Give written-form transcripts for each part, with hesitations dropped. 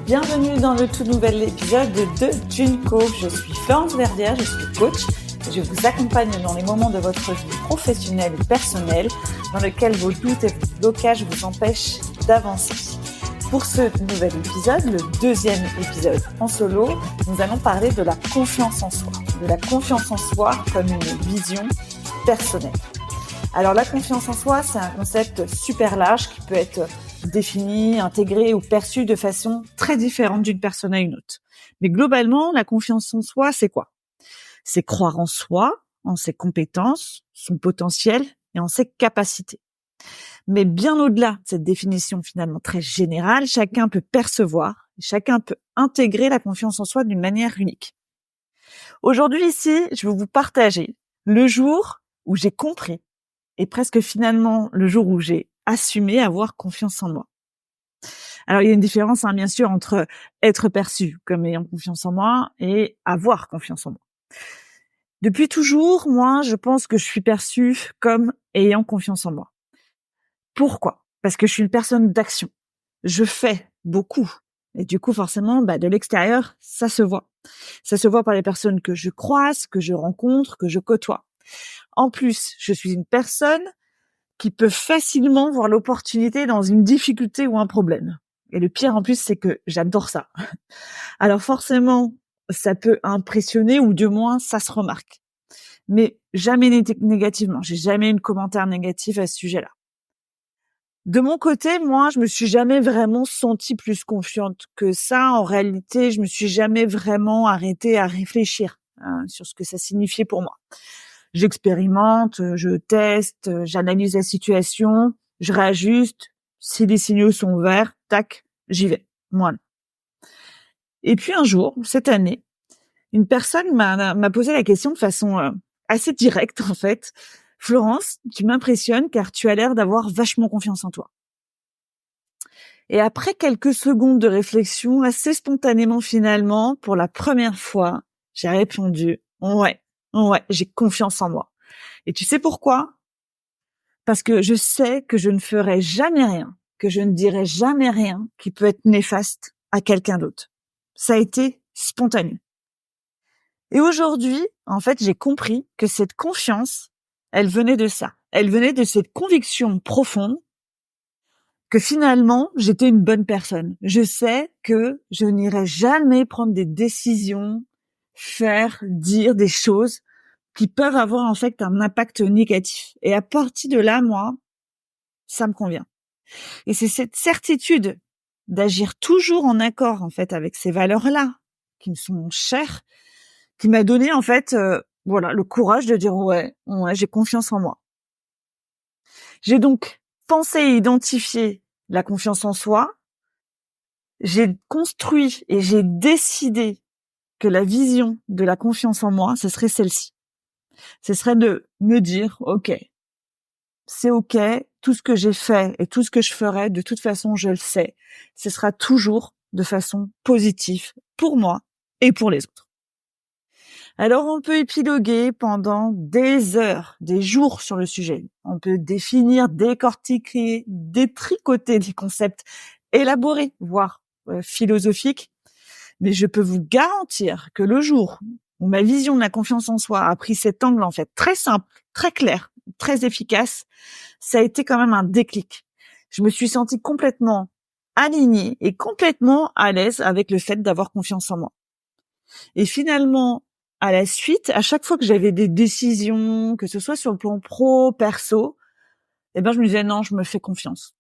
Bienvenue dans le tout nouvel épisode de Junco. Je suis Florence Verdière, je suis coach et je vous accompagne dans les moments de votre vie professionnelle et personnelle dans lesquels vos doutes et vos blocages vous empêchent d'avancer. Pour ce nouvel épisode, le deuxième épisode en solo, nous allons parler de la confiance en soi. De la confiance en soi comme une vision personnelle. Alors la confiance en soi, c'est un concept super large qui peut être défini, intégré ou perçu de façon très différente d'une personne à une autre. Mais globalement, la confiance en soi, c'est quoi ? C'est croire en soi, en ses compétences, son potentiel et en ses capacités. Mais bien au-delà de cette définition finalement très générale, chacun peut percevoir, chacun peut intégrer la confiance en soi d'une manière unique. Aujourd'hui ici, je vais vous partager le jour où j'ai compris et presque finalement le jour où j'ai assumé avoir confiance en moi. Alors il y a une différence bien sûr entre être perçu comme ayant confiance en moi et avoir confiance en moi. Depuis toujours, moi, je pense que je suis perçue comme ayant confiance en moi. Pourquoi ? Parce que je suis une personne d'action. Je fais beaucoup. Et du coup, forcément, de l'extérieur, ça se voit. Ça se voit par les personnes que je croise, que je rencontre, que je côtoie. En plus, je suis une personne qui peut facilement voir l'opportunité dans une difficulté ou un problème. Et le pire en plus, c'est que j'adore ça. Alors forcément, ça peut impressionner ou du moins, ça se remarque. Mais jamais négativement. J'ai jamais eu de commentaire négatif à ce sujet-là. De mon côté, moi, je me suis jamais vraiment sentie plus confiante que ça. En réalité, je me suis jamais vraiment arrêtée à réfléchir sur ce que ça signifiait pour moi. J'expérimente, je teste, j'analyse la situation, je réajuste. Si les signaux sont verts, tac, j'y vais. Voilà. Et puis un jour, cette année, une personne m'a posé la question de façon assez directe en fait. Florence, tu m'impressionnes car tu as l'air d'avoir vachement confiance en toi. Et après quelques secondes de réflexion, assez spontanément finalement, pour la première fois, j'ai répondu ouais, j'ai confiance en moi. Et tu sais pourquoi ? Parce que je sais que je ne ferai jamais rien, que je ne dirai jamais rien qui peut être néfaste à quelqu'un d'autre. Ça a été spontané. Et aujourd'hui, en fait, j'ai compris que cette confiance, elle venait de ça. Elle venait de cette conviction profonde que finalement, j'étais une bonne personne. Je sais que je n'irai jamais prendre des décisions, faire, dire des choses qui peuvent avoir en fait un impact négatif. Et à partir de là, moi, ça me convient. Et c'est cette certitude d'agir toujours en accord en fait avec ces valeurs-là qui me sont chères, qui m'a donné en fait le courage de dire ouais, j'ai confiance en moi. J'ai donc pensé et identifié la confiance en soi. J'ai construit et j'ai décidé que la vision de la confiance en moi, ce serait celle-ci. Ce serait de me dire OK, c'est OK, tout ce que j'ai fait et tout ce que je ferai, de toute façon, je le sais. Ce sera toujours de façon positive pour moi et pour les autres. Alors, on peut épiloguer pendant des heures, des jours sur le sujet. On peut définir, décortiquer, détricoter des concepts élaborés, voire philosophiques. Mais je peux vous garantir que le jour où ma vision de la confiance en soi a pris cet angle en fait très simple, très clair, très efficace, ça a été quand même un déclic. Je me suis sentie complètement alignée et complètement à l'aise avec le fait d'avoir confiance en moi. Et finalement, à la suite, à chaque fois que j'avais des décisions, que ce soit sur le plan pro, perso, je me disais non, je me fais confiance.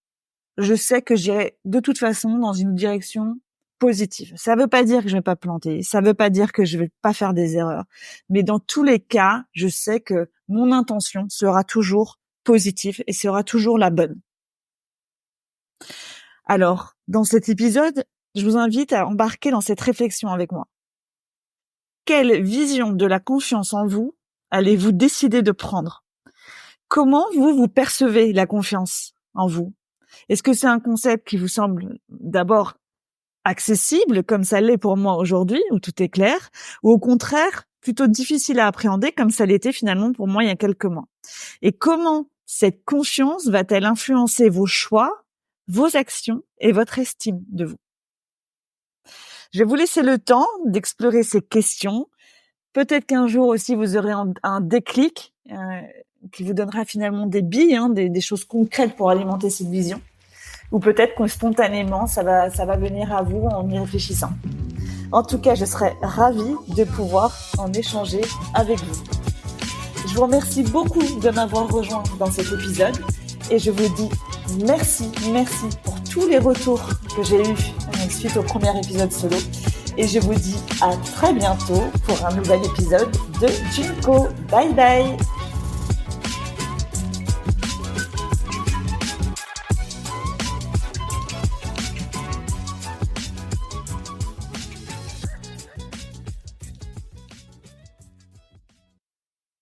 Je sais que j'irai de toute façon dans une direction positive. Ça veut pas dire que je vais pas planter, ça veut pas dire que je vais pas faire des erreurs, mais dans tous les cas, je sais que mon intention sera toujours positive et sera toujours la bonne. Alors, dans cet épisode, je vous invite à embarquer dans cette réflexion avec moi. Quelle vision de la confiance en vous allez-vous décider de prendre ? Comment vous percevez la confiance en vous ? Est-ce que c'est un concept qui vous semble d'abord accessible, comme ça l'est pour moi aujourd'hui, où tout est clair, ou au contraire, plutôt difficile à appréhender, comme ça l'était finalement pour moi il y a quelques mois ? Et comment cette confiance va-t-elle influencer vos choix, vos actions et votre estime de vous ? Je vais vous laisser le temps d'explorer ces questions. Peut-être qu'un jour aussi, vous aurez un déclic qui vous donnera finalement des billes, des choses concrètes pour alimenter cette vision. Ou peut-être que spontanément, ça va venir à vous en y réfléchissant. En tout cas, je serais ravie de pouvoir en échanger avec vous. Je vous remercie beaucoup de m'avoir rejoint dans cet épisode et je vous dis merci pour tous les retours que j'ai eus suite au premier épisode solo. Et je vous dis à très bientôt pour un nouvel épisode de Junko. Bye bye!